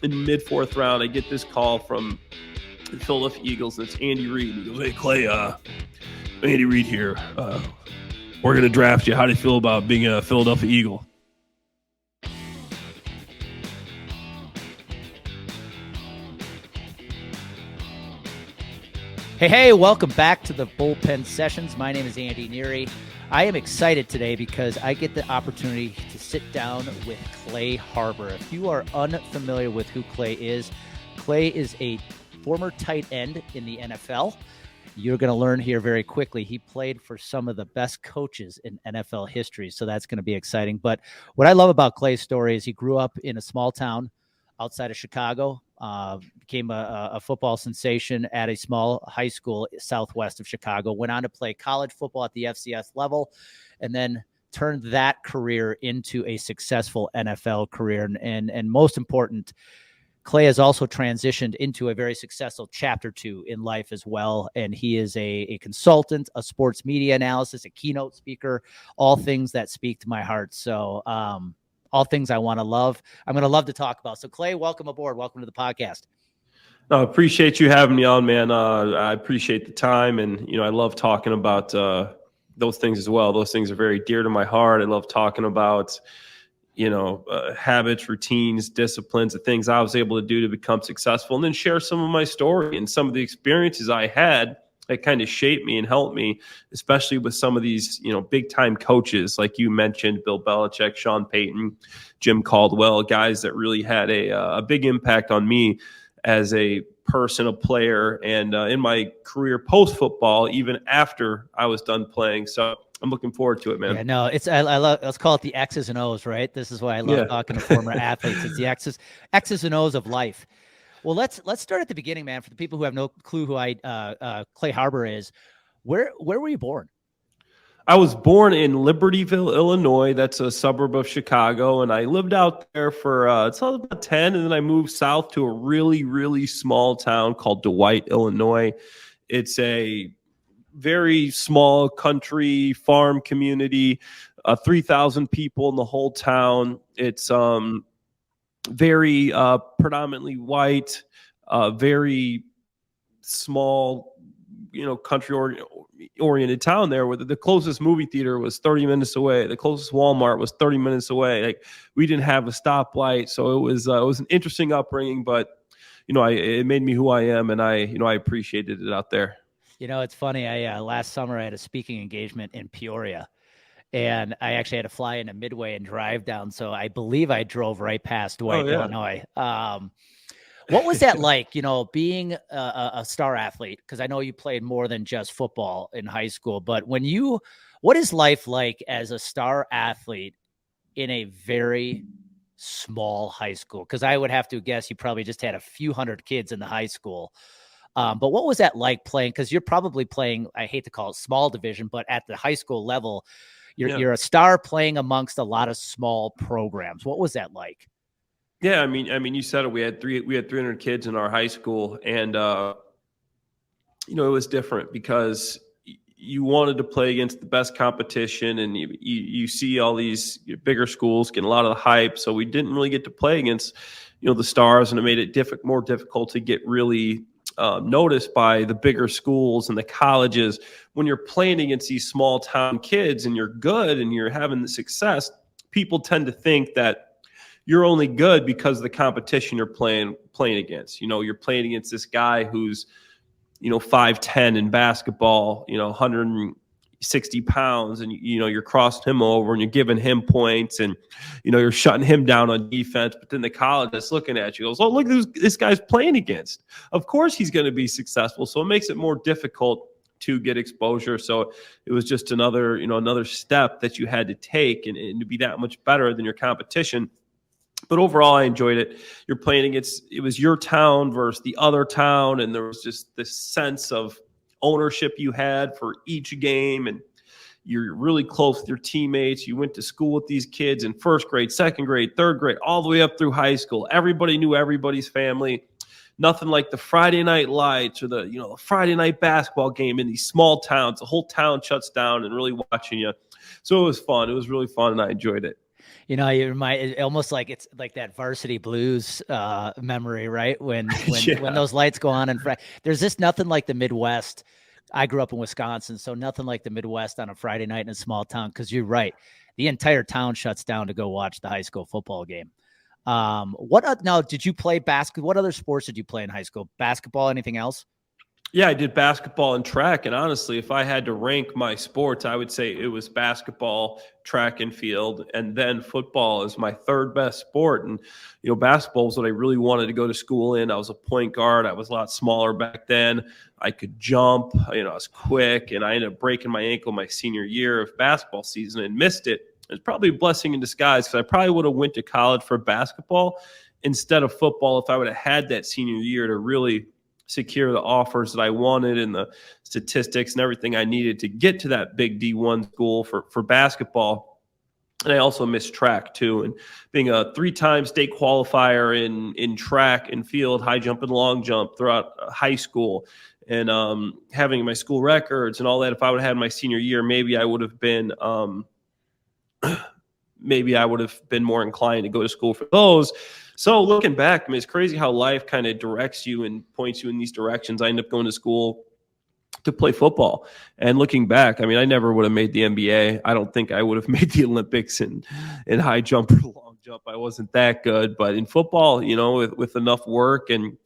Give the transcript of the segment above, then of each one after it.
in mid-4th round, I get this call from the Philadelphia Eagles, and it's Andy Reid. He goes, "Hey, Clay, Andy Reid here. We're going to draft you. How do you feel about being a Philadelphia Eagle?" Hey, welcome back to the Bullpen Sessions. My name is Andy Reid. I am excited today because I get the opportunity to sit down with Clay Harbor. If you are unfamiliar with who Clay is a former tight end in the NFL. You're going to learn here very quickly. He played for some of the best coaches in NFL history, so that's going to be exciting. But what I love about Clay's story is he grew up in a small town outside of Chicago, became a football sensation at a small high school southwest of Chicago, went on to play college football at the FCS level, and then turned that career into a successful NFL career. And most important, Clay has also transitioned into a very successful chapter 2 in life as well. And he is a consultant, a sports media analyst, a keynote speaker, all things that speak to my heart. So all things I want to love. I'm going to love to talk about. So Clay, welcome aboard. Welcome to the podcast. No, appreciate you having me on, man. I appreciate the time. And, I love talking about those things as well. Those things are very dear to my heart. I love talking about habits, routines, disciplines, the things I was able to do to become successful, and then share some of my story and some of the experiences I had that kind of shaped me and helped me, especially with some of these, big time coaches, like you mentioned, Bill Belichek, Sean Payton, Jim Caldwell, guys that really had a big impact on me as a person, a player, and in my career post-football, even after I was done playing. So I'm looking forward to it, man. Yeah, no, I love, let's call it the X's and O's, right? This is why I love talking to former athletes. It's the X's and O's of life. Well, let's start at the beginning, man. For the people who have no clue who Clay Harbor is, where were you born? I was born in Libertyville, Illinois. That's a suburb of Chicago, and I lived out there for it's about 10, and then I moved south to a really, really small town called Dwight, Illinois. It's a very small country farm community, 3,000 people in the whole town. It's very predominantly white, very small, country oriented town there, where the closest movie theater was 30 minutes away. The closest Walmart was 30 minutes away. Like, we didn't have a stoplight. So it was an interesting upbringing, but it made me who I am, and I appreciated it out there. It's funny. Last summer I had a speaking engagement in Peoria, and I actually had to fly into Midway and drive down. So I believe I drove right past Dwight, Illinois. What was that like, being a star athlete? Because I know you played more than just football in high school, but what is life like as a star athlete in a very small high school? Because I would have to guess you probably just had a few hundred kids in the high school. But what was that like playing? Because you're probably playing, I hate to call it small division, but at the high school level, you're a star playing amongst a lot of small programs. What was that like? Yeah, I mean, you said it. We had 300 kids in our high school, and it was different because you wanted to play against the best competition, and you see all these bigger schools getting a lot of the hype. So we didn't really get to play against the stars, and it made it more difficult to get really noticed by the bigger schools and the colleges. When you're playing against these small town kids and you're good and you're having the success, people tend to think that you're only good because of the competition you're playing against. You're playing against this guy who's 5'10" in basketball, 160 pounds, and you're crossing him over and you're giving him points, and you're shutting him down on defense. But then the college that's looking at you goes, "Oh, look, this guy's playing against. Of course he's going to be successful." So it makes it more difficult to get exposure. So it was just another step that you had to take and to be that much better than your competition. But overall, I enjoyed it. You're playing against, it was your town versus the other town, and there was just this sense of ownership you had for each game, and you're really close with your teammates. You went to school with these kids in first grade, second grade, third grade, all the way up through high school. Everybody knew everybody's family. Nothing like the Friday night lights or the Friday night basketball game in these small towns. The whole town shuts down and really watching you. So it was fun. It was really fun, and I enjoyed it. You remind almost like it's like that Varsity Blues memory, right? When those lights go on there's just nothing like the Midwest. I grew up in Wisconsin, so nothing like the Midwest on a Friday night in a small town. Because you're right, the entire town shuts down to go watch the high school football game. Now, did you play basketball? What other sports did you play in high school? Basketball, anything else? Yeah, I did basketball and track. And honestly, if I had to rank my sports, I would say it was basketball, track and field, and then football is my third best sport. And, basketball was what I really wanted to go to school in. I was a point guard. I was a lot smaller back then. I could jump, I was quick, and I ended up breaking my ankle my senior year of basketball season and missed it. It's probably a blessing in disguise because I probably would have went to college for basketball instead of football if I would have had that senior year to really secure the offers that I wanted and the statistics and everything I needed to get to that big D1 school for basketball. And I also missed track too. And being a 3-time state qualifier in track and field, high jump and long jump throughout high school, and having my school records and all that, if I would have had my senior year, maybe I would have been more inclined to go to school for those. So looking back, it's crazy how life kind of directs you and points you in these directions. I ended up going to school to play football. And looking back, I never would have made the NBA. I don't think I would have made the Olympics in high jump or long jump. I wasn't that good. But in football, with enough work and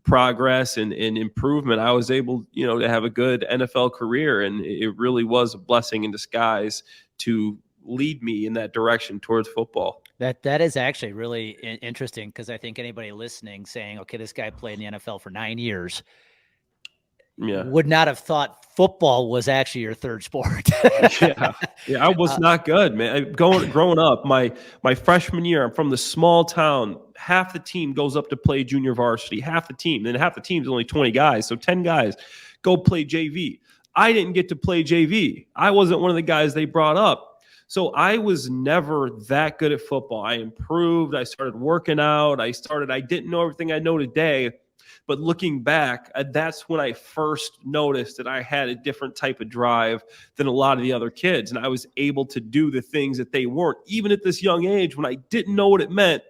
progress and improvement, I was able, to have a good NFL career. And it really was a blessing in disguise to lead me in that direction towards football. That is actually really interesting, because I think anybody listening saying, okay, this guy played in the NFL for 9 years, would not have thought football was actually your third sport. yeah, I was not good, man. Growing up, my freshman year, I'm from the small town. Half the team goes up to play junior varsity. Half the team, then half the team's only 20 guys, so 10 guys go play JV. I didn't get to play JV. I wasn't one of the guys they brought up. So I was never that good at football. I improved. I started working out. I didn't know everything I know today. But looking back, that's when I first noticed that I had a different type of drive than a lot of the other kids. And I was able to do the things that they weren't, even at this young age when I didn't know what it meant.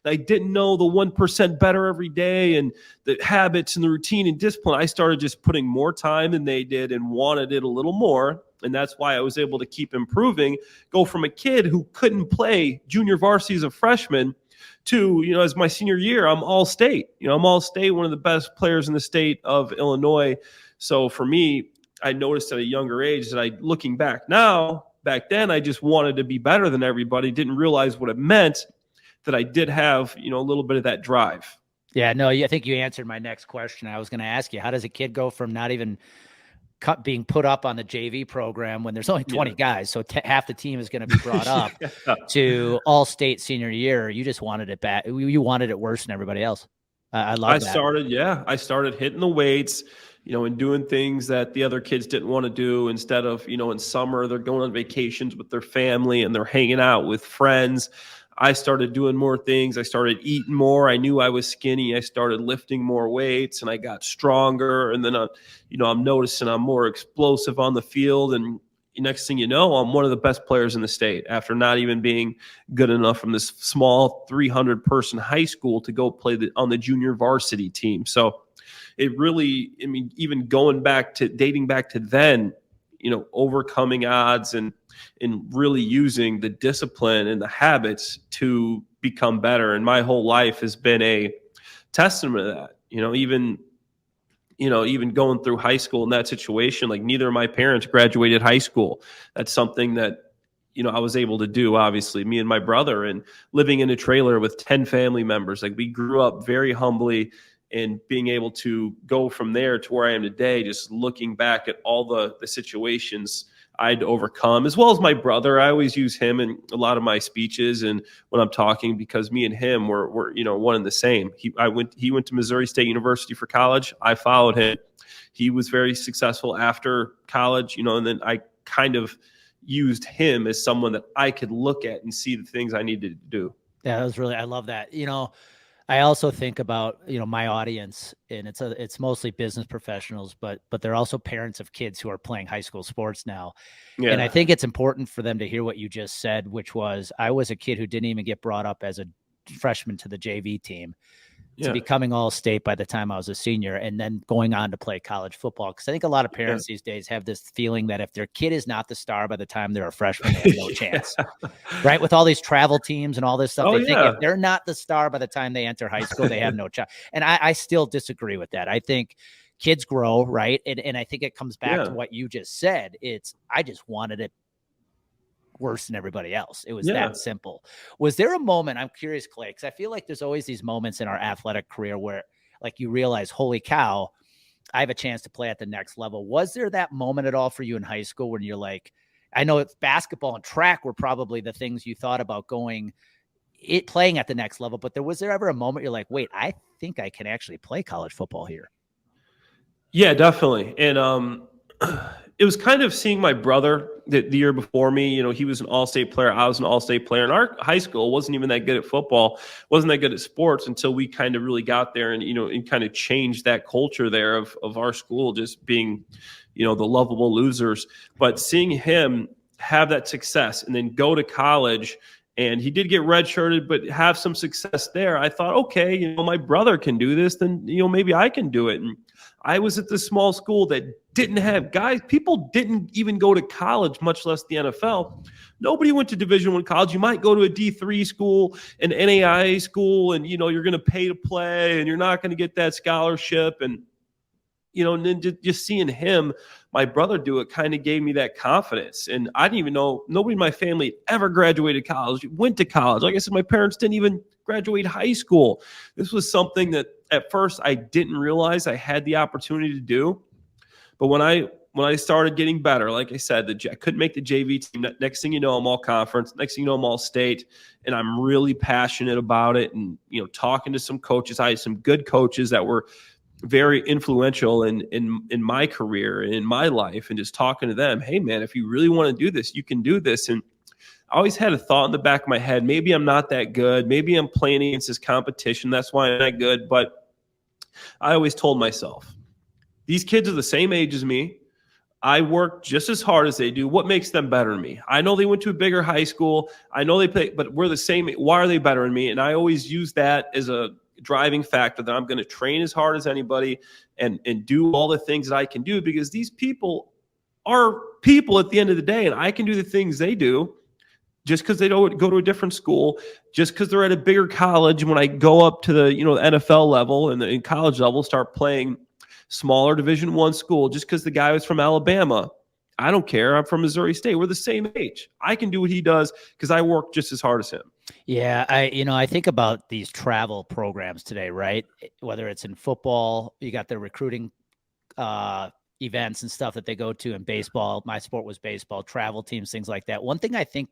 I didn't know the 1% better every day and the habits and the routine and discipline. I started just putting more time than they did and wanted it a little more. And that's why I was able to keep improving, go from a kid who couldn't play junior varsity as a freshman to, as my senior year, I'm all state. I'm all state, one of the best players in the state of Illinois. So for me, I noticed at a younger age that looking back now, back then, I just wanted to be better than everybody, didn't realize what it meant that I did have, a little bit of that drive. Yeah, no, I think you answered my next question. I was going to ask you, how does a kid go from not even being put up on the JV program when there's only 20 guys, so half the team is going to be brought up to all state senior year? You just wanted it bad. You wanted it worse than everybody else. I love that. I started hitting the weights, and doing things that the other kids didn't want to do. Instead of, in summer, they're going on vacations with their family and they're hanging out with friends. I started doing more things. I started eating more. I knew I was skinny. I started lifting more weights and I got stronger. And then, I'm noticing I'm more explosive on the field. And next thing you know, I'm one of the best players in the state after not even being good enough from this small 300-person high school to go play on the junior varsity team. So it really, even dating back to then, overcoming odds and really using the discipline and the habits to become better. And my whole life has been a testament to that. Even going through high school in that situation, like neither of my parents graduated high school. That's something that, I was able to do, obviously, me and my brother, and living in a trailer with 10 family members. Like, we grew up very humbly, and being able to go from there to where I am today, just looking back at all the situations I had to overcome, as well as my brother. I always use him in a lot of my speeches and when I'm talking, because me and him were one and the same. He went to Missouri State University for college. I followed him. He was very successful after college, and then I kind of used him as someone that I could look at and see the things I needed to do. Yeah, that was really, I love that. I also think about, my audience, and it's mostly business professionals, but they're also parents of kids who are playing high school sports now. And I Yeah. think it's important for them to hear what you just said, which was, I was a kid who didn't even get brought up as a freshman to the JV team, to Yeah. becoming All-State by the time I was a senior, and then going on to play college football. Because I think a lot of parents these days have this feeling that if their kid is not the star by the time they're a freshman, they have no chance. Right? With all these travel teams and all this stuff, they think if they're not the star by the time they enter high school, they have no chance. And I still disagree with that. I think kids grow, right? And I think it comes back to what you just said. I just wanted it worse than everybody else. It was that simple. Was there a moment, I'm curious, Clay, because I feel like there's always these moments in our athletic career where, like, you realize, holy cow, I have a chance to play at the next level. Was there that moment at all for you in high school when you're like, I know it's basketball and track were probably the things you thought about playing at the next level, but was there ever a moment you're like, wait, I think I can actually play college football here? Yeah, definitely. And it was kind of seeing my brother the year before me. He was an all-state player. I was an all-state player. And our high school wasn't even that good at football, wasn't that good at sports until we kind of really got there and kind of changed that culture there of our school just being, the lovable losers. But seeing him have that success and then go to college, and he did get redshirted, but have some success there, I thought, okay, my brother can do this, then, maybe I can do it. And I was at this small school that didn't have guys. People didn't even go to college, much less the NFL. Nobody went to Division I college. You might go to a D3 school, an NAIA school, and, you're going to pay to play, and you're not going to get that scholarship. And, and then just seeing him, my brother, do it kind of gave me that confidence. And I didn't even know, nobody in my family ever graduated college, went to college. Like I said, my parents didn't even graduate high school. This was something that at first I didn't realize I had the opportunity to do. But when I started getting better, like I said, I couldn't make the JV team. Next thing you know, I'm all conference. Next thing you know, I'm all state. And I'm really passionate about it. And, talking to some coaches, I had some good coaches that were very influential in my career and in my life, and just talking to them, hey man, if you really want to do this, you can do this. And I always had a thought in the back of my head, maybe I'm not that good. Maybe I'm playing against this competition. That's why I'm not good. But I always told myself, these kids are the same age as me. I work just as hard as they do. What makes them better than me? I know they went to a bigger high school. I know they play, but we're the same. Why are they better than me? And I always use that as a driving factor, that I'm going to train as hard as anybody and do all the things that I can do, because these people are people at the end of the day, and I can do the things they do just because they don't go to a different school, just because they're at a bigger college. When I go up to the NFL level and the college level, start playing smaller Division I school, just because the guy was from Alabama, I don't care. I'm from Missouri State. We're the same age. I can do what he does because I work just as hard as him. Yeah, I think about these travel programs today, right? Whether it's in football, you got the recruiting events and stuff that they go to in baseball. My sport was baseball, travel teams, things like that. One thing I think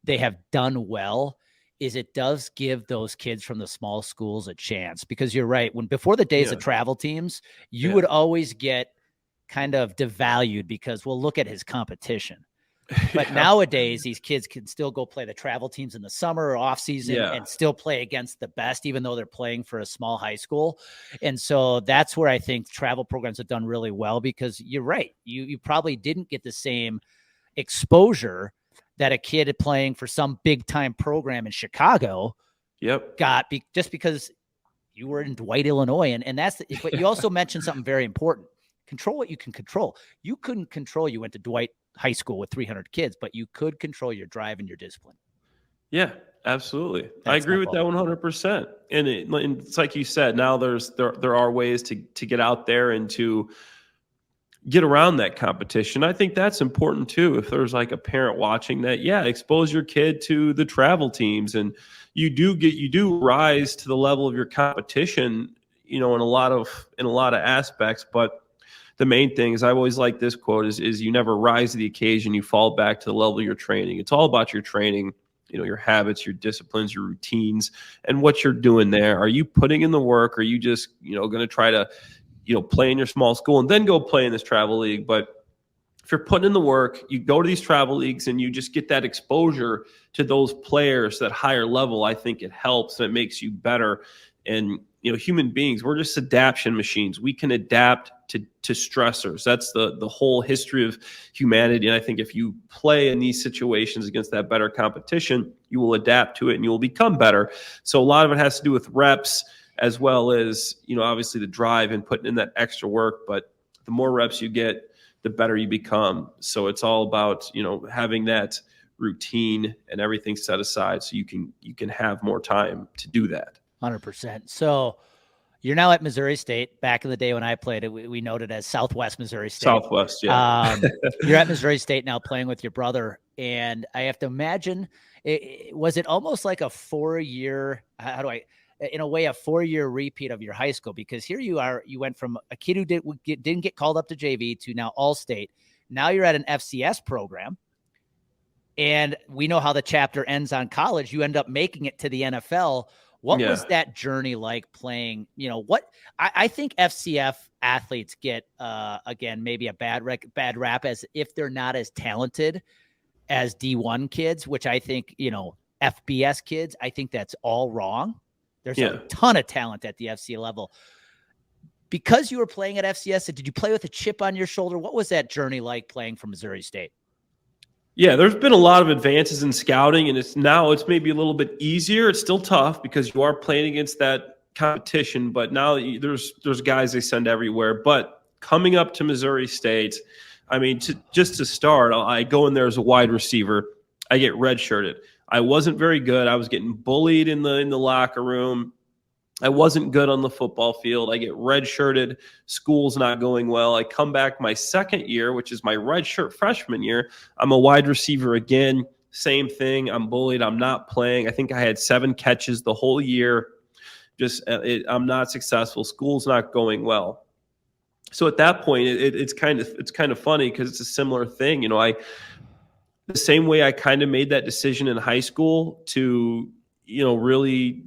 they have done well is it does give those kids from the small schools a chance, because you're right. Before the days of travel teams, you would always get kind of devalued because, well, look at his competition. But nowadays, these kids can still go play the travel teams in the summer or off season and still play against the best, even though they're playing for a small high school. And so that's where I think travel programs have done really well, because you're right. You probably didn't get the same exposure that a kid playing for some big time program in Chicago got just because you were in Dwight, Illinois. And but you also mentioned something very important. Control what you can control. You couldn't control, you went to Dwight High School with 300 kids, but you could control your drive and your discipline. Yeah, absolutely. I agree with that 100%. And it's like you said, now there are ways to get out there and to get around that competition. I think that's important too. If there's like a parent watching that, expose your kid to the travel teams, and you do rise to the level of your competition, in a lot of aspects. But the main thing is, I always like this quote is you never rise to the occasion, you fall back to the level of your training. It's all about your training, your habits, your disciplines, your routines, and what you're doing there. Are you putting in the work? Or are you just, going to try to, play in your small school and then go play in this travel league? But if you're putting in the work, you go to these travel leagues and you just get that exposure to those players, that higher level, I think it helps and it makes you better. And, human beings, we're just adaptation machines. We can adapt to stressors. That's the whole history of humanity. And I think if you play in these situations against that better competition, you will adapt to it and you will become better. So a lot of it has to do with reps as well as, obviously the drive and putting in that extra work. But the more reps you get, the better you become. So it's all about, having that routine and everything set aside so you can have more time to do that. 100%. So you're now at Missouri State. Back in the day when I played it, we noted as Southwest Missouri State. Southwest, yeah. You're at Missouri State now playing with your brother. And I have to imagine, was it almost like a 4-year, in a way, a 4-year repeat of your high school? Because here you are, you went from a kid who didn't get called up to JV to now All-State. Now you're at an FCS program. And we know how the chapter ends on college. You end up making it to the NFL. What was that journey like playing? I think FCF athletes get, again, maybe a bad rap as if they're not as talented as D1 kids, which I think, FBS kids, I think that's all wrong. There's a ton of talent at the FC level. Because you were playing at FCS, did you play with a chip on your shoulder? What was that journey like playing for Missouri State? Yeah, there's been a lot of advances in scouting, and it's maybe a little bit easier. It's still tough because you are playing against that competition, but now there's guys they send everywhere. But coming up to Missouri State, I mean, just to start, I go in there as a wide receiver. I get redshirted. I wasn't very good. I was getting bullied in the locker room. I wasn't good on the football field. I get redshirted. School's not going well. I come back my second year, which is my redshirt freshman year. I'm a wide receiver again. Same thing. I'm bullied. I'm not playing. I think I had 7 catches the whole year. I'm not successful. School's not going well. So at that point, it's kind of funny because it's a similar thing. The same way I kind of made that decision in high school to, really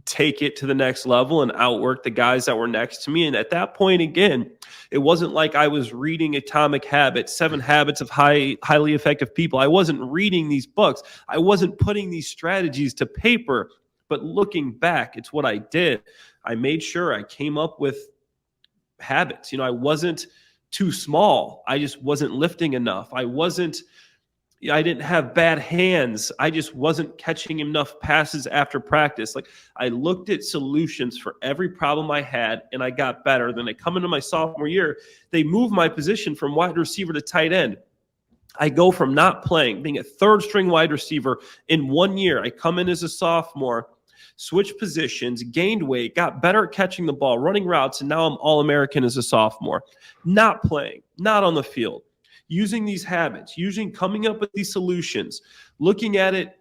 take it to the next level and outwork the guys that were next to me. And at that point, again, it wasn't like I was reading Atomic Habits, 7 Habits of Highly Effective People. I wasn't reading these books. I wasn't putting these strategies to paper. But looking back, it's what I did. I made sure I came up with habits. I wasn't too small. I just wasn't lifting enough. I didn't have bad hands. I just wasn't catching enough passes after practice. Like, I looked at solutions for every problem I had, and I got better. Then I come into my sophomore year, they move my position from wide receiver to tight end. I go from not playing, being a third-string wide receiver in 1 year. I come in as a sophomore, switched positions, gained weight, got better at catching the ball, running routes, and now I'm All-American as a sophomore. Not playing, not on the field. Using these habits, coming up with these solutions, looking at it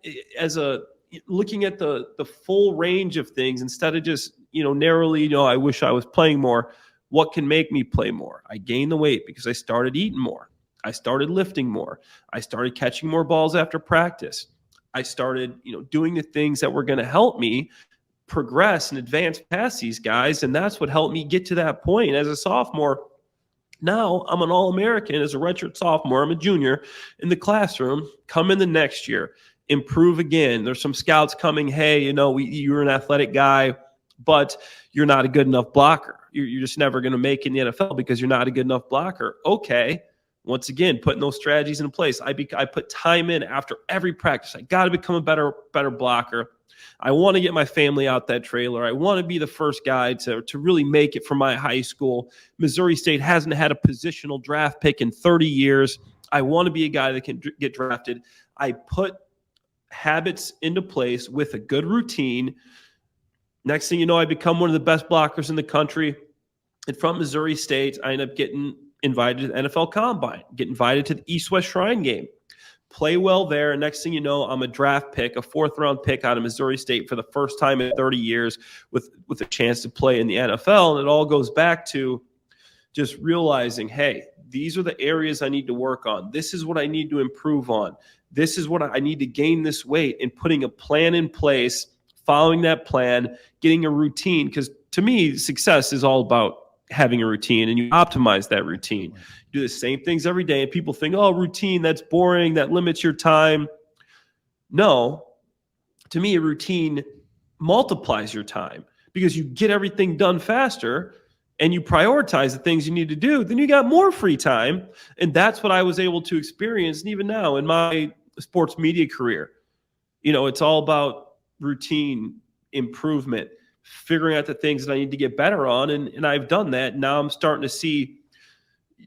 looking at the full range of things instead of just, narrowly, I wish I was playing more. What can make me play more? I gained the weight because I started eating more. I started lifting more. I started catching more balls after practice. I started, doing the things that were going to help me progress and advance past these guys. And that's what helped me get to that point as a sophomore. Now I'm an All-American as a redshirt sophomore. I'm a junior in the classroom. Come in the next year, improve again. There's some scouts coming. Hey, you're an athletic guy, but you're not a good enough blocker. You're just never going to make it in the NFL because you're not a good enough blocker. Okay. Once again, putting those strategies in place. I put time in after every practice. I got to become a better blocker. I want to get my family out that trailer. I want to be the first guy to really make it from my high school. Missouri State hasn't had a positional draft pick in 30 years. I want to be a guy that can get drafted. I put habits into place with a good routine. Next thing you know, I become one of the best blockers in the country. And from Missouri State, I end up getting invited to the NFL Combine, get invited to the East-West Shrine Game. Play well there. And next thing you know, I'm a draft pick, a 4th-round pick out of Missouri State for the first time in 30 years with a chance to play in the NFL. And it all goes back to just realizing, hey, these are the areas I need to work on. This is what I need to improve on. This is what I need to gain this weight, and putting a plan in place, following that plan, getting a routine. Because to me, success is all about having a routine and you optimize that routine. You do the same things every day, and people think, oh, routine, that's boring, that limits your time. No, to me, a routine multiplies your time because you get everything done faster and you prioritize the things you need to do. Then you got more free time. And that's what I was able to experience. And even now in my sports media career, it's all about routine improvement, figuring out the things that I need to get better on. And I've done that. Now I'm starting to see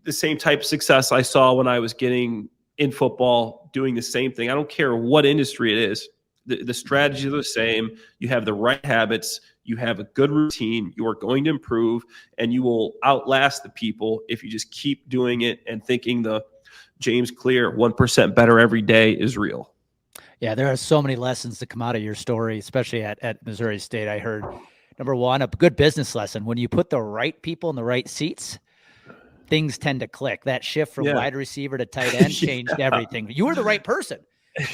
the same type of success I saw when I was getting in football, doing the same thing. I don't care what industry it is. The strategies are the same. You have the right habits. You have a good routine. You are going to improve, and you will outlast the people if you just keep doing it and thinking the James Clear 1% better every day is real. Yeah, there are so many lessons that come out of your story, especially at Missouri State. I heard, number one, a good business lesson. When you put the right people in the right seats, things tend to click. That shift from wide receiver to tight end changed everything. You were the right person.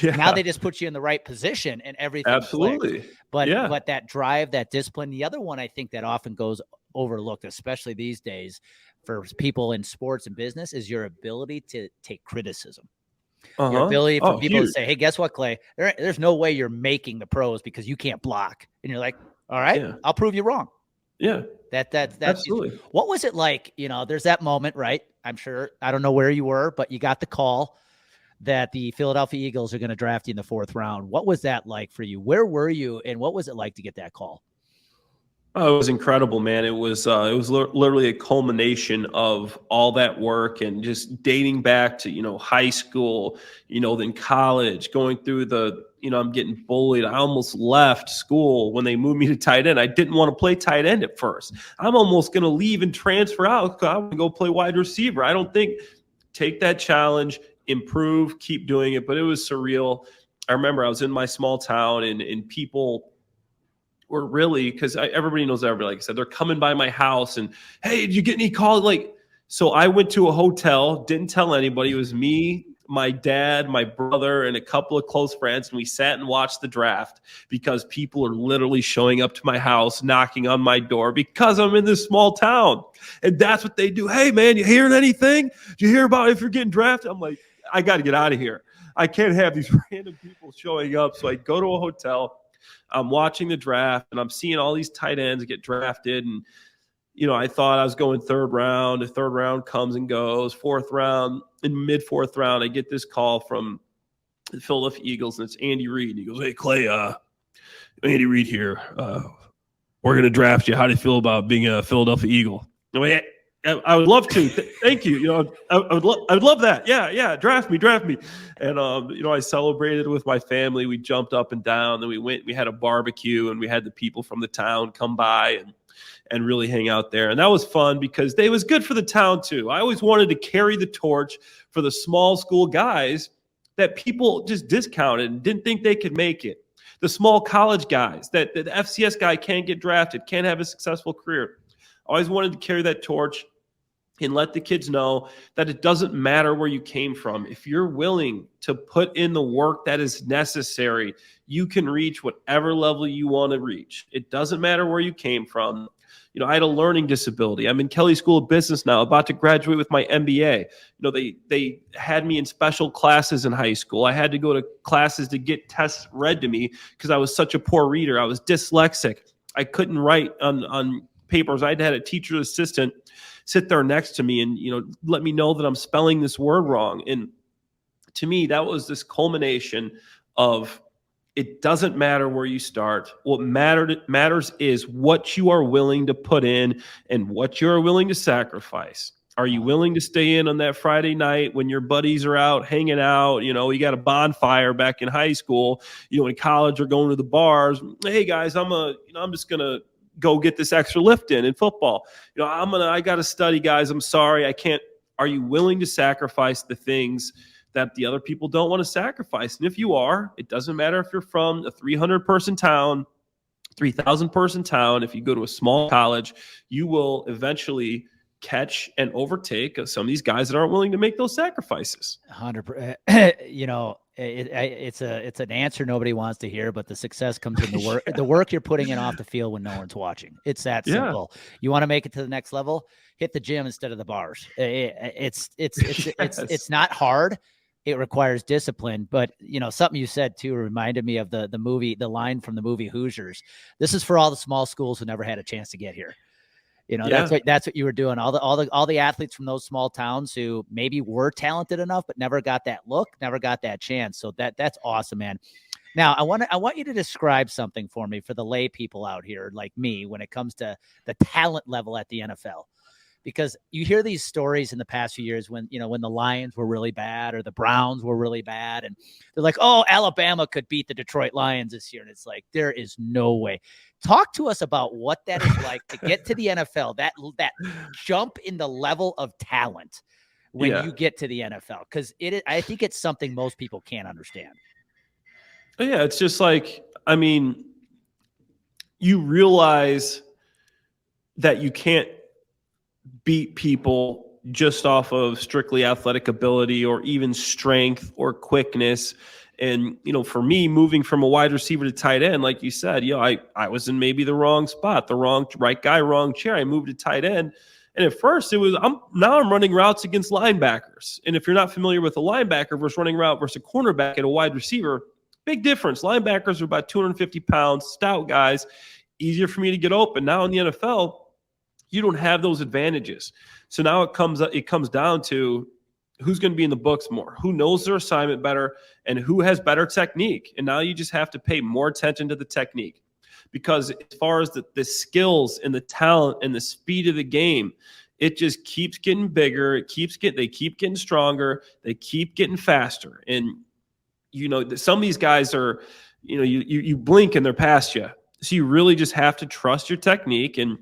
Yeah. Now they just put you in the right position and everything. Absolutely. Clicks. But that drive, that discipline, the other one I think that often goes overlooked, especially these days for people in sports and business, is your ability to take criticism. Your ability for people to say, hey, guess what, Clay? There's no way you're making the pros because you can't block. And you're like, all right, I'll prove you wrong. Yeah. That's absolutely. What was it like? There's that moment, right? I'm sure, I don't know where you were, but you got the call that the Philadelphia Eagles are going to draft you in the 4th round. What was that like for you? Where were you, and what was it like to get that call? Oh, it was incredible, man. It was literally a culmination of all that work and just dating back to, high school, then college, going through I'm getting bullied. I almost left school when they moved me to tight end. I didn't want to play tight end at first. I'm almost going to leave and transfer out because I want to go play wide receiver. I don't think take that challenge, improve, keep doing it. But it was surreal. I remember I was in my small town and people were really, because everybody knows everybody, like I said, they're coming by my house and, hey, did you get any calls? So I went to a hotel, didn't tell anybody. It was me, my dad, my brother, and a couple of close friends, and we sat and watched the draft because people are literally showing up to my house, knocking on my door because I'm in this small town. And that's what they do. Hey, man, you hearing anything? Did you hear about if you're getting drafted? I'm like, I got to get out of here. I can't have these random people showing up. So I go to a hotel. I'm watching the draft, and I'm seeing all these tight ends get drafted. And, I thought I was going 3rd round. The 3rd round comes and goes. 4th round, in mid-4th round, I get this call from the Philadelphia Eagles, and it's Andy Reid. And he goes, hey, Clay, Andy Reid here. We're going to draft you. How do you feel about being a Philadelphia Eagle? I would love to. Thank you. I would love that. Yeah. Draft me. And, I celebrated with my family. We jumped up and down. Then we had a barbecue, and we had the people from the town come by and really hang out there. And that was fun because it was good for the town too. I always wanted to carry the torch for the small school guys that people just discounted and didn't think they could make it. The small college guys that the FCS guy can't get drafted, can't have a successful career. I always wanted to carry that torch and let the kids know that it doesn't matter where you came from. If you're willing to put in the work that is necessary, you can reach whatever level you want to reach. It doesn't matter where you came from. I had a learning disability. I'm in Kelley School of Business now, about to graduate with my MBA. They had me in special classes in high school. I had to go to classes to get tests read to me because I was such a poor reader. I was dyslexic. I couldn't write on papers. I'd had a teacher assistant sit there next to me and, let me know that I'm spelling this word wrong. And to me, that was this culmination of it doesn't matter where you start. What matters is what you are willing to put in and what you are willing to sacrifice. Are you willing to stay in on that Friday night when your buddies are out hanging out? You got a bonfire back in high school, in college or going to the bars. Hey guys, I'm just going to go get this extra lift in football. I got to study, guys. I'm sorry. I can't. Are you willing to sacrifice the things that the other people don't want to sacrifice? And if you are, it doesn't matter if you're from a 300-person town, 3,000-person town. If you go to a small college, you will eventually catch and overtake some of these guys that aren't willing to make those sacrifices. 100%. It's an answer nobody wants to hear, but the success comes in the work, the work you're putting in off the field when no one's watching. It's that simple. You want to make it to the next level, hit the gym instead of the bars. It's not hard. It requires discipline, but something you said too reminded me of the line from the movie Hoosiers. This is for all the small schools who never had a chance to get here. That's what you were doing. All the athletes from those small towns who maybe were talented enough, but never got that look, never got that chance. So that's awesome, man. Now I want you to describe something for me for the lay people out here like me when it comes to the talent level at the NFL. Because you hear these stories in the past few years when the Lions were really bad or the Browns were really bad. And they're like, oh, Alabama could beat the Detroit Lions this year. And it's like, there is no way. Talk to us about what that is like to get to the NFL, that jump in the level of talent when you get to the NFL. Because I think it's something most people can't understand. Yeah, it's just like, you realize that you can't beat people just off of strictly athletic ability or even strength or quickness. And, for me, moving from a wide receiver to tight end, like you said, I was in maybe the wrong spot, the right guy, wrong chair. I moved to tight end. And at first I'm running routes against linebackers. And if you're not familiar with a linebacker versus running route versus a cornerback at a wide receiver, big difference. Linebackers are about 250 pounds, stout guys, easier for me to get open. Now in the NFL, you don't have those advantages. So now it comes down to who's going to be in the books more, who knows their assignment better, and who has better technique. And now you just have to pay more attention to the technique. Because as far as the skills and the talent and the speed of the game, it just keeps getting bigger. They keep getting stronger. They keep getting faster. And, some of these guys are, you blink and they're past you. So you really just have to trust your technique. And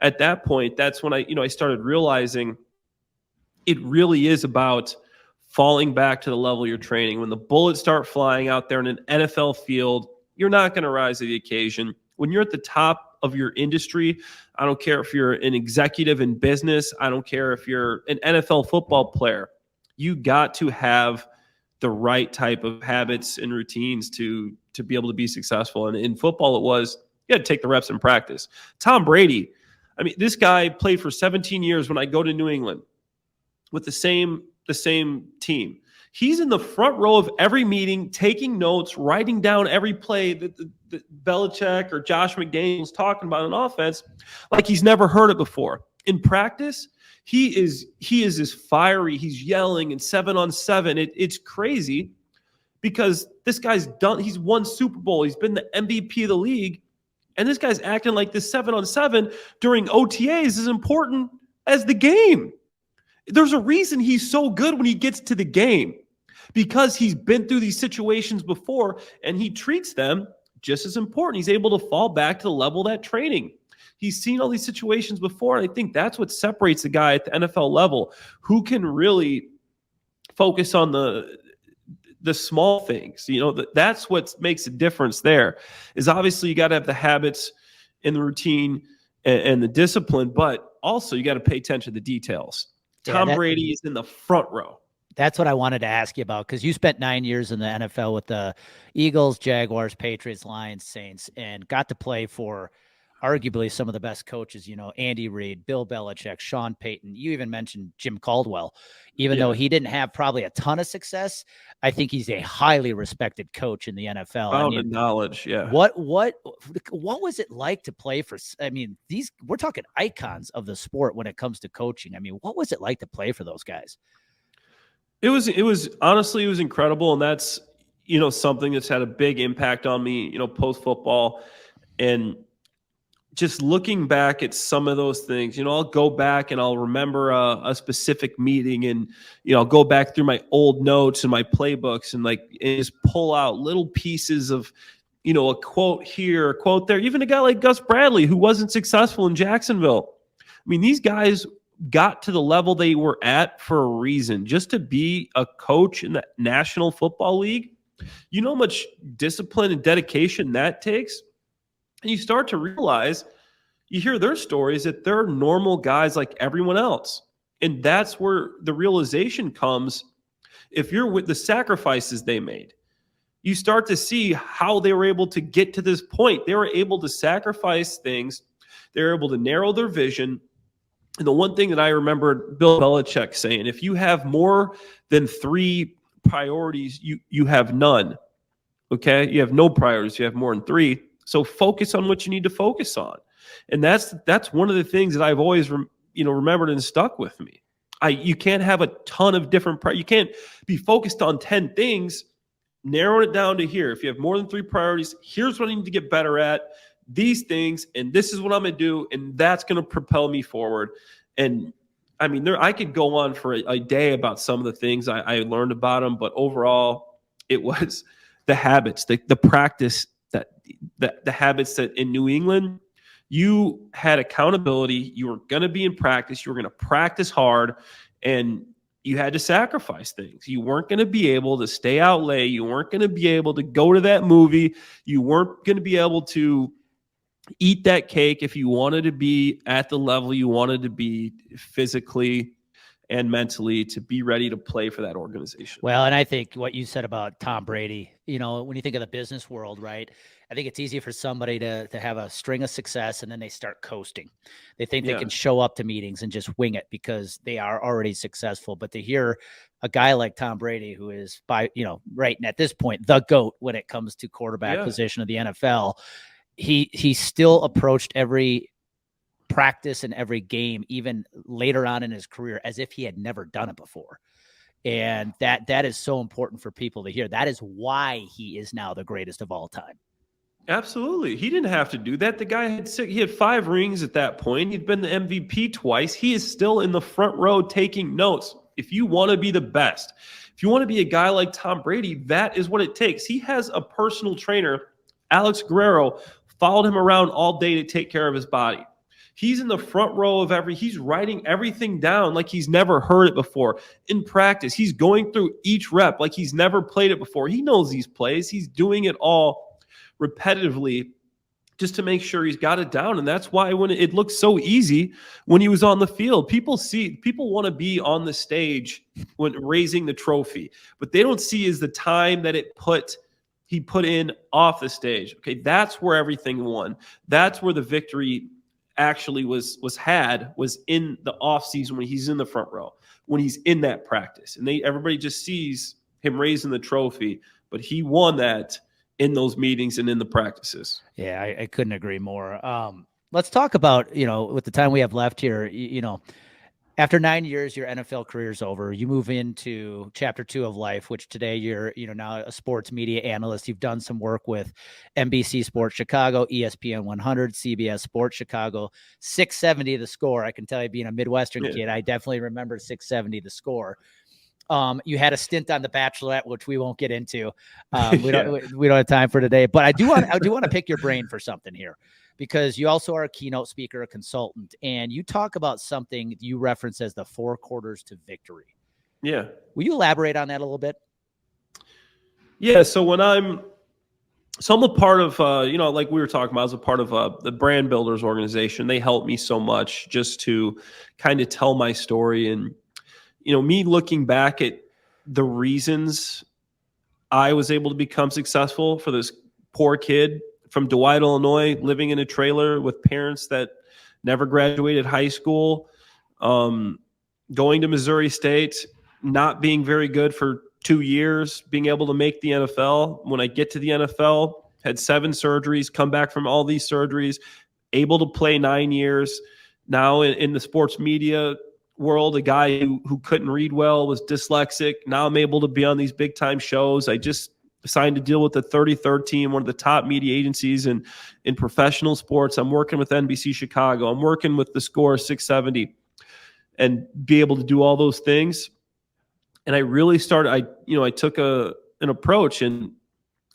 at that point, that's when I started realizing it really is about falling back to the level you're training. When the bullets start flying out there in an NFL field, you're not going to rise to the occasion. When you're at the top of your industry, I don't care if you're an executive in business, I don't care if you're an NFL football player, you got to have the right type of habits and routines to be able to be successful. And in football, you had to take the reps in practice. Tom Brady, this guy played for 17 years when I go to New England with the same team. He's in the front row of every meeting, taking notes, writing down every play that Belichek or Josh McDaniels talking about on offense like he's never heard it before. In practice, he is as fiery. He's yelling and 7-on-7. It's crazy because this guy's done. He's won Super Bowl. He's been the MVP of the league. And this guy's acting like this 7-on-7 during OTAs is important as the game. There's a reason he's so good when he gets to the game because he's been through these situations before and he treats them just as important. He's able to fall back to the level of that training. He's seen all these situations before, and I think that's what separates the guy at the NFL level who can really focus on the small things. That's what makes a difference there is obviously you got to have the habits and the routine and the discipline, but also you got to pay attention to the details. Tom Brady is in the front row. That's what I wanted to ask you about because you spent 9 years in the NFL with the Eagles, Jaguars, Patriots, Lions, Saints, and got to play for arguably some of the best coaches, Andy Reid, Bill Belichek, Sean Payton. You even mentioned Jim Caldwell. Even though he didn't have probably a ton of success, I think he's a highly respected coach in the NFL. Founded knowledge, yeah. What was it like to play for? We're talking icons of the sport when it comes to coaching. What was it like to play for those guys? It was honestly, it was incredible, and that's something that's had a big impact on me. Post football, and just looking back at some of those things, I'll go back and I'll remember a specific meeting and, I'll go back through my old notes and my playbooks and just pull out little pieces of, a quote here, a quote there. Even a guy like Gus Bradley, who wasn't successful in Jacksonville. These guys got to the level they were at for a reason. Just to be a coach in the National Football League, how much discipline and dedication that takes? And you start to realize, you hear their stories that they're normal guys like everyone else. And that's where the realization comes if you're with the sacrifices they made, you start to see how they were able to get to this point. They were able to sacrifice things. They were able to narrow their vision. And the one thing that I remember Bill Belichek saying, if you have more than 3 priorities, you have none. Okay? You have no priorities. You have more than 3. So focus on what you need to focus on. And that's one of the things that I've always remembered and stuck with me. You can't have a ton of different you can't be focused on 10 things. Narrow it down to here. If you have more than 3 priorities, here's what I need to get better at, these things, and this is what I'm going to do, and that's going to propel me forward. And I mean, I could go on for a day about some of the things I learned about them, but overall, it was the habits, the practice, the habits that in New England, you had accountability. You were going to be in practice. You were going to practice hard, and you had to sacrifice things. You weren't going to be able to stay out late. You weren't going to be able to go to that movie. You weren't going to be able to eat that cake if you wanted to be at the level you wanted to be physically and mentally to be ready to play for that organization. Well, and I think what you said about Tom Brady, when you think of the business world, right? I think it's easy for somebody to have a string of success and then they start coasting. They think they can show up to meetings and just wing it because they are already successful. But to hear a guy like Tom Brady, who is right at this point, the GOAT when it comes to quarterback position of the NFL, he still approached every practice and every game, even later on in his career, as if he had never done it before. And that is so important for people to hear. That is why he is now the greatest of all time. Absolutely. He didn't have to do that. The guy he had 5 rings at that point. He'd been the MVP twice. He is still in the front row taking notes. If you want to be the best, if you want to be a guy like Tom Brady, that is what it takes. He has a personal trainer, Alex Guerrero, followed him around all day to take care of his body. He's in the front row of he's writing everything down like he's never heard it before. In practice, he's going through each rep like he's never played it before. He knows these plays. He's doing it all repetitively just to make sure he's got it down. And that's why when it looked so easy when he was on the field, people want to be on the stage when raising the trophy, but they don't see is the time that he put in off the stage. Okay, that's where everything won. That's where the victory actually was in the off season when he's in the front row, when he's in that practice, and everybody just sees him raising the trophy, but he won that in those meetings and in the practices. Yeah, I couldn't agree more. Let's talk about, with the time we have left here, after 9 years, your NFL career is over. You move into chapter 2 of life, which today you're, now a sports media analyst. You've done some work with NBC Sports Chicago, ESPN 100, CBS Sports Chicago, 670 The Score. I can tell you, being a Midwestern kid, I definitely remember 670 The Score. You had a stint on The Bachelorette, which we won't get into. We don't have time for today, but I do want to pick your brain for something here, because you also are a keynote speaker, a consultant, and you talk about something you reference as the 4 quarters to victory. Yeah. Will you elaborate on that a little bit? Yeah. So I'm a part of, like we were talking about, I was a part of the Brand Builders organization. They helped me so much just to kind of tell my story. And, me looking back at the reasons I was able to become successful for this poor kid from Dwight, Illinois, living in a trailer with parents that never graduated high school, going to Missouri State, not being very good for 2 years, being able to make the NFL. When I get to the NFL, had 7 surgeries, come back from all these surgeries, able to play 9 years. Now in the sports media world, a guy who couldn't read well, was dyslexic. Now I'm able to be on these big time shows. I just signed a deal with the 33rd team, one of the top media agencies in professional sports. I'm working with NBC Chicago. I'm working with The Score 670 and be able to do all those things. And I really started, I took an approach, and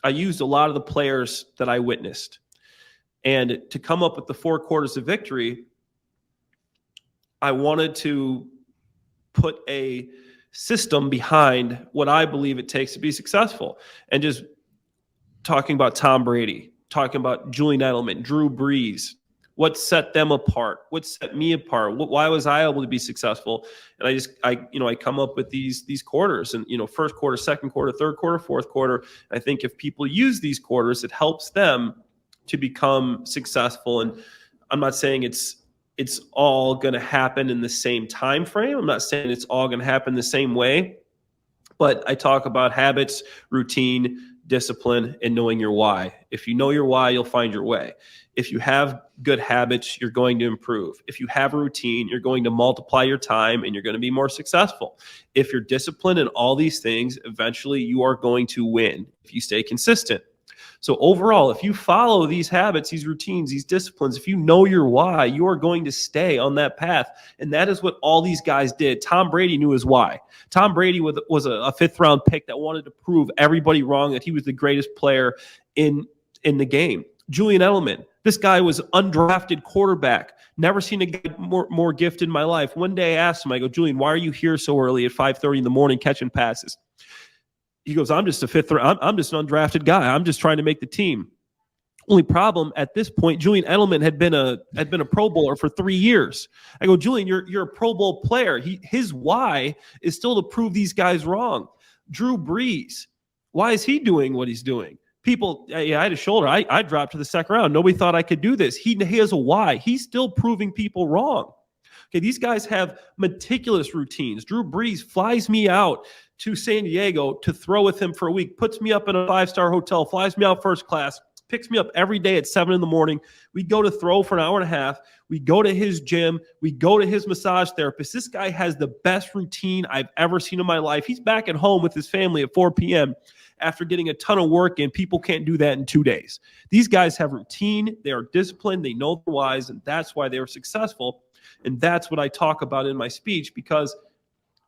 I used a lot of the players that I witnessed. And to come up with the 4 quarters of victory, I wanted to put a system behind what I believe it takes to be successful. And just talking about Tom Brady, talking about Julian Edelman, Drew Brees, What set them apart? What set me apart? Why was I able to be successful? And I come up with these quarters, and first quarter, second quarter, third quarter, fourth quarter. I think if people use these quarters, it helps them to become successful. And I'm not saying it's all going to happen in the same time frame. I'm not saying it's all going to happen the same way, but I talk about habits, routine, discipline, and knowing your why. If you know your why, you'll find your way. If you have good habits, you're going to improve. If you have a routine, you're going to multiply your time and you're going to be more successful. If you're disciplined in all these things, eventually you are going to win if you stay consistent. So overall, if you follow these habits, these routines, these disciplines, if you know your why, you are going to stay on that path. And that is what all these guys did. Tom Brady knew his why. Tom Brady was a fifth-round pick that wanted to prove everybody wrong, that he was the greatest player in the game. Julian Edelman, this guy was undrafted quarterback. Never seen a guy more gifted in my life. One day I asked him, I go, Julian, why are you here so early at 5:30 in the morning catching passes? He goes, I'm just a fifth round. I'm just an undrafted guy. I'm just trying to make the team. Only problem at this point, Julian Edelman had been a Pro Bowler for 3 years. I go, Julian, you're a Pro Bowl player. His why is still to prove these guys wrong. Drew Brees, why is he doing what he's doing? People, I had a shoulder. I dropped to the second round. Nobody thought I could do this. He has a why. He's still proving people wrong. Okay, these guys have meticulous routines. Drew Brees flies me out to San Diego to throw with him for a week, puts me up in a 5-star hotel, flies me out first class, picks me up every day at 7 in the morning. We go to throw for an hour and a half. We go to his gym. We go to his massage therapist. This guy has the best routine I've ever seen in my life. He's back at home with his family at 4 p.m. after getting a ton of work in. People can't do that in 2 days. These guys have routine. They are disciplined. They know their whys, and that's why they are successful. And that's what I talk about in my speech, because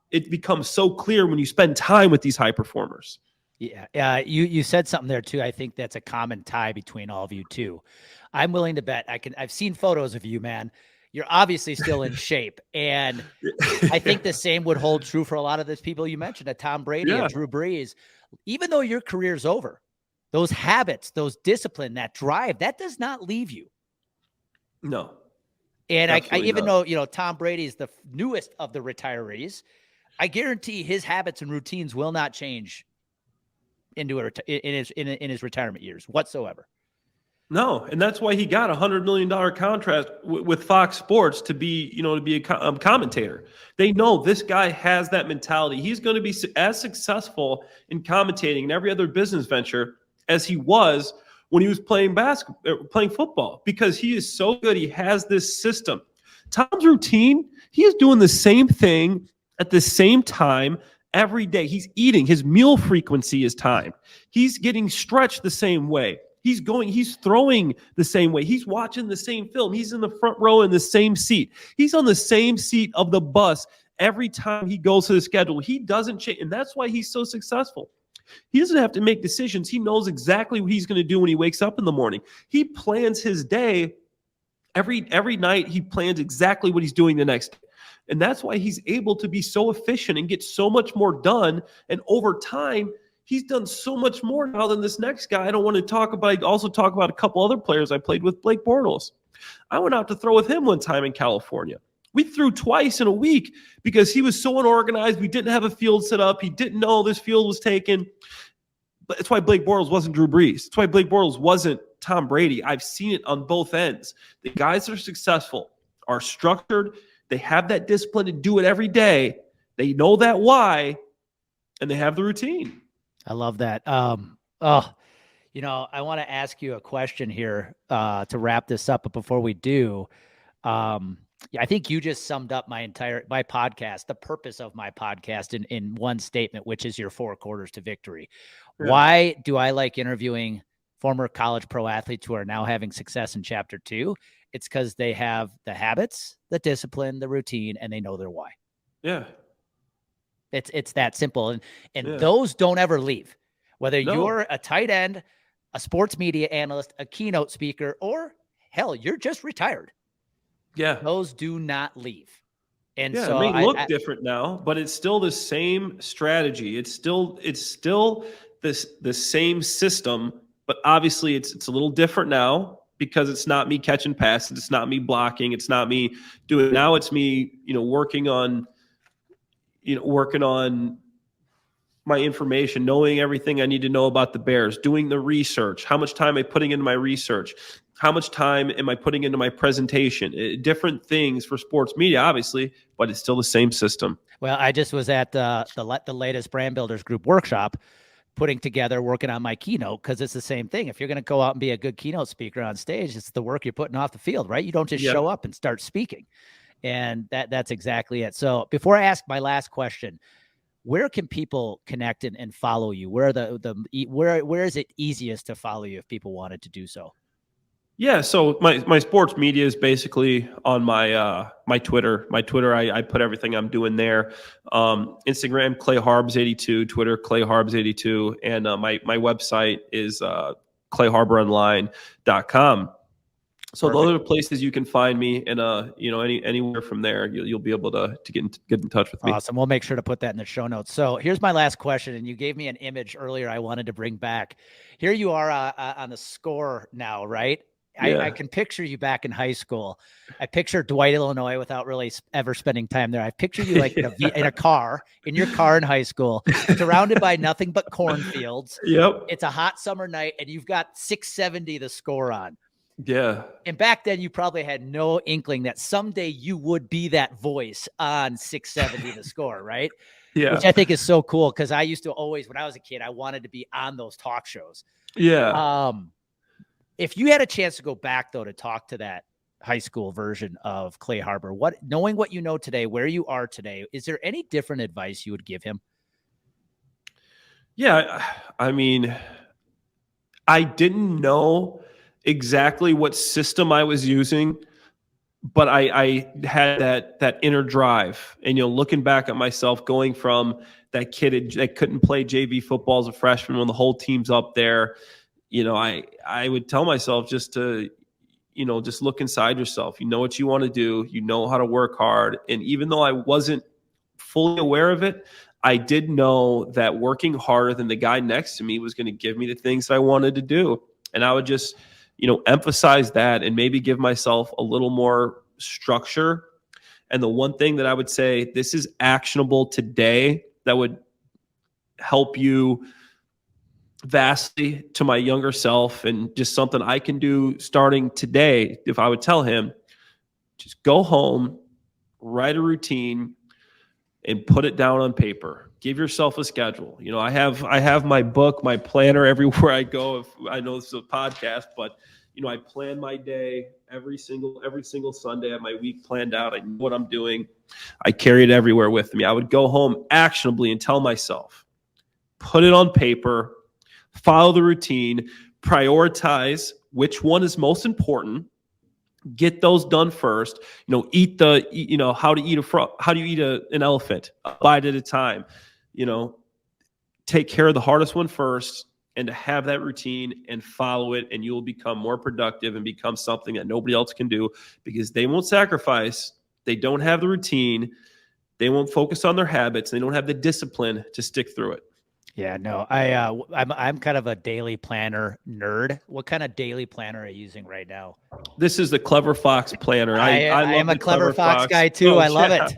it becomes so clear when you spend time with these high performers. Yeah. You said something there too. I think that's a common tie between all of you too. I'm willing to bet I've seen photos of you, man. You're obviously still in shape. And I think the same would hold true for a lot of those people you mentioned, a Tom Brady and Drew Brees. Even though your career's over, those habits, those discipline, that drive, that does not leave you. No. And I even know, Tom Brady is the newest of the retirees. I guarantee his habits and routines will not change in his retirement years whatsoever. No, and that's why he got a $100 million contract with Fox Sports to be a commentator. They know this guy has that mentality. He's going to be as successful in commentating and every other business venture as he was when he was playing football, because he is so good. He has this system. Tom's routine, he is doing the same thing at the same time every day. He's eating. His meal frequency is timed. He's getting stretched the same way. He's throwing the same way. He's watching the same film. He's in the front row in the same seat. He's on the same seat of the bus every time he goes to the schedule. He doesn't change, and that's why he's so successful. He doesn't have to make decisions. He knows exactly what he's going to do when he wakes up in the morning. He plans his day every night. He plans exactly what he's doing the next day. And that's why he's able to be so efficient and get so much more done. And over time, he's done so much more now than this next guy. I don't want to talk about, I also talk about a couple other players I played with, Blake Bortles. I went out to throw with him one time in California. We threw twice in a week because he was so unorganized. We didn't have a field set up. He didn't know this field was taken. But that's why Blake Bortles wasn't Drew Brees. That's why Blake Bortles wasn't Tom Brady. I've seen it on both ends. The guys that are successful are structured. They have that discipline to do it every day. They know that why, and they have the routine. I love that. I want to ask you a question here to wrap this up. But before we do, I think you just summed up my podcast, the purpose of my podcast in one statement, which is your 4 quarters to victory. Yeah. Why do I like interviewing former college pro athletes who are now having success in chapter 2? It's because they have the habits, the discipline, the routine, and they know their why. Yeah. It's that simple. And those don't ever leave. Whether you're a tight end, a sports media analyst, a keynote speaker, or hell, you're just retired. Yeah. Those do not leave. And yeah, so it may look different now, but it's still the same strategy. It's still the same system, but obviously it's a little different now because it's not me catching passes. It's not me blocking. It's not me doing, now it's me, working on my information, knowing everything I need to know about the Bears, doing the research. How much time am I putting into my research? How much time am I putting into my presentation? Different things for sports media, obviously, but it's still the same system. Well, I just was at the latest Brand Builders Group workshop, working on my keynote, because it's the same thing. If you're going to go out and be a good keynote speaker on stage, it's the work you're putting off the field, right? You don't just show up and start speaking. And that's exactly it. So before I ask my last question, where can people connect and follow you? Where is it easiest to follow you if people wanted to do so? Yeah, so my sports media is basically on my my Twitter. My Twitter, I put everything I'm doing there. Instagram, Clay Harbs 82. Twitter, Clay Harbs 82. And my website is clayharboronline.com. So Perfect. those are the places you can find me, and anywhere from there, you'll be able to get in touch with me. Awesome. We'll make sure to put that in the show notes. So here's my last question, and you gave me an image earlier I wanted to bring back. Here you are on the score now, right? Yeah. I can picture you back in high school. I picture Dwight, Illinois, without really ever spending time there. I picture you like in your car in high school, surrounded by nothing but cornfields. Yep. It's a hot summer night, and you've got 670 the score on. Yeah. And back then you probably had no inkling that someday you would be that voice on 670 the score, right? Yeah. Which I think is so cool, because I used to always, when I was a kid, I wanted to be on those talk shows. Yeah. If you had a chance to go back, though, to talk to that high school version of Clay Harbor, knowing what you know today, where you are today, is there any different advice you would give him? Yeah. I mean, I didn't know exactly what system I was using, but I had that inner drive. And looking back at myself, going from that kid that couldn't play JV football as a freshman when the whole team's up there, I would tell myself just to just look inside yourself. You know what you want to do, how to work hard. And even though I wasn't fully aware of it, I did know that working harder than the guy next to me was going to give me the things that I wanted to do. And I would just emphasize that and maybe give myself a little more structure. And the one thing that I would say, this is actionable today, that would help you vastly to my younger self, and just something I can do starting today. If I would tell him, just go home, write a routine, and put it down on paper. Give yourself a schedule. I have my book, my planner everywhere I go. If I know this is a podcast, but I plan my day every single Sunday. I have my week planned out. I know what I'm doing. I carry it everywhere with me. I would go home actionably and tell myself, put it on paper, follow the routine, prioritize which one is most important. Get those done first. How do you eat an elephant? A bite at a time. Take care of the hardest one first, and to have that routine and follow it, and you will become more productive and become something that nobody else can do, because they won't sacrifice. They don't have the routine. They won't focus on their habits. They don't have the discipline to stick through it. Yeah, no, I'm kind of a daily planner nerd. What kind of daily planner are you using right now? This is the Clever Fox planner. I am a Clever Fox guy too. I love it.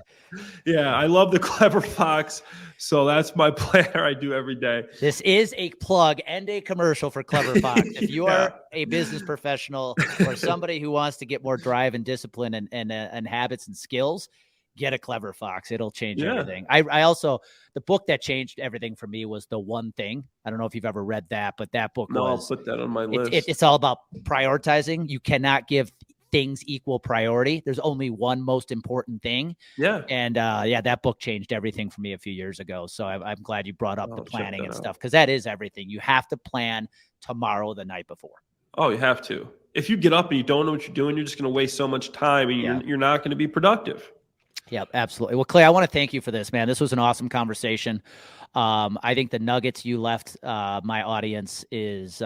Yeah, I love the Clever Fox. So that's my planner I do every day. This is a plug and a commercial for Clever Fox. If you are a business professional or somebody who wants to get more drive and discipline and habits and skills, get a Clever Fox. It'll change everything. I also, the book that changed everything for me was The One Thing. I don't know if you've ever read that, but that book I'll put that on my list. It's all about prioritizing. You cannot give things equal priority. There's only one most important thing. Yeah. And that book changed everything for me a few years ago. So I'm glad you brought up the planning and stuff, because that is everything. You have to plan tomorrow the night before. Oh, you have to. If you get up and you don't know what you're doing, you're just going to waste so much time, and you're not going to be productive. Yep, absolutely. Well, Clay, I want to thank you for this, man. This was an awesome conversation. I think the nuggets you left my audience is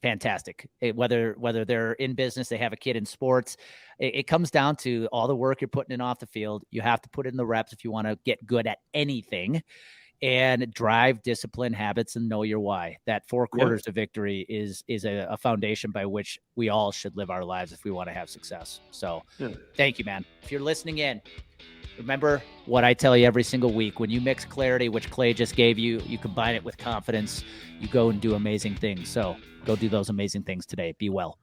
fantastic. Whether they're in business, they have a kid in sports, it comes down to all the work you're putting in off the field. You have to put in the reps if you want to get good at anything. and drive, discipline, habits, and know your why. That 4 quarters to victory is a foundation by which we all should live our lives if we want to have success. So thank you, man. If you're listening in, remember what I tell you every single week. When you mix clarity, which Clay just gave you, you combine it with confidence, you go and do amazing things. So go do those amazing things today. Be well.